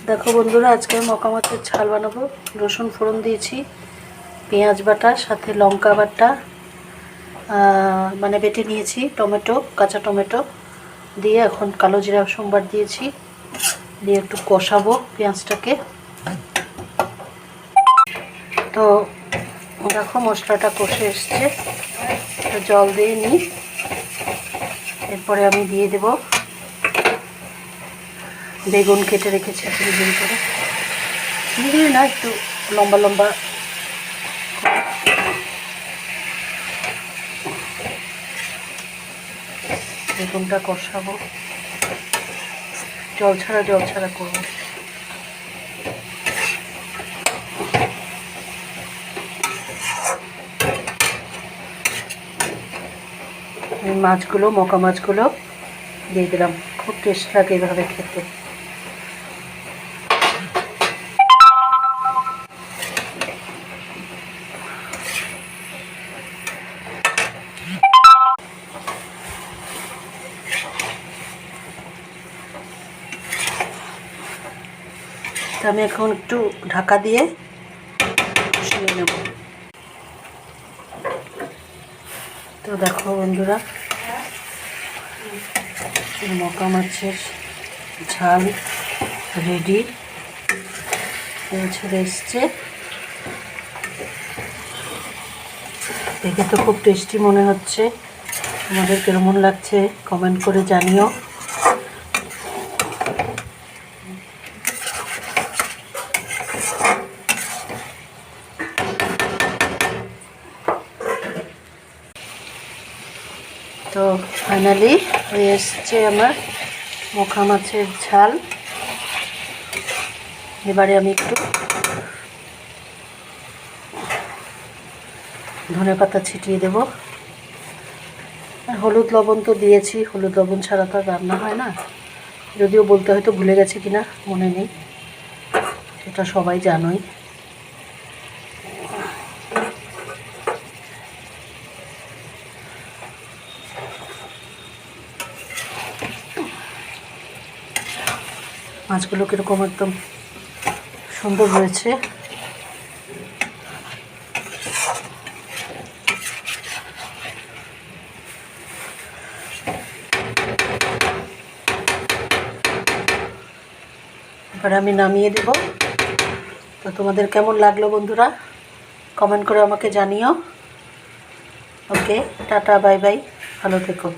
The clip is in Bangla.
দেখো বন্ধুরা, আজকে আমি মকা মাছের ঝাল বানাবো। রসুন ফোড়ন দিয়েছি, পেঁয়াজ বাটা, সাথে লঙ্কা বাটা মানে বেটে নিয়েছি, টমেটো, কাঁচা টমেটো দিয়ে এখন কালো জিরা সোমবার দিয়েছি, দিয়ে একটু কষাবো পেঁয়াজটাকে। তো দেখো মশলাটা কষে এসছে, জল দিয়ে নিই। এরপরে আমি দিয়ে দেব বেগুন কেটে রেখেছি ঝিরিঝিরি করে, ঝিরিঝিরি না, একটু লম্বা লম্বা। বেগুনটা কষাবো, জল ছাড়া করবো। মাছগুলো, মকা মাছগুলো দিয়ে দিলাম। খুব টেস্ট লাগে এভাবে খেতে। আমি এখন একটু ঢাকা দিয়ে কষিয়ে নেব। তো দেখো বন্ধুরা, মকা মাছের ঝাল রেডি, ছেড়ে এসছে। দেখে তো খুব টেস্টি মনে হচ্ছে। তোমাদের কেমন লাগছে কমেন্ট করে জানিও। তো ফাইনালি হয়ে এসছে আমার মকা মাছের ঝাল। এবারে আমি একটু ধনেপাতা ছিটিয়ে দেব। আর হলুদ লবণ তো দিয়েছি, হলুদ লবণ ছাড়া তো রান্না হয় না। যদিও বলতে হয়তো ভুলে গেছি কিনা মনে নেই, সেটা সবাই জানোই। মাছগুলো কীরকম একদম সুন্দর হয়েছে। এবার আমি নামিয়ে দেব। তো তোমাদের কেমন লাগলো বন্ধুরা কমেন্ট করে আমাকে জানিও। ওকে, টাটা, বাই বাই, ভালো থেকো।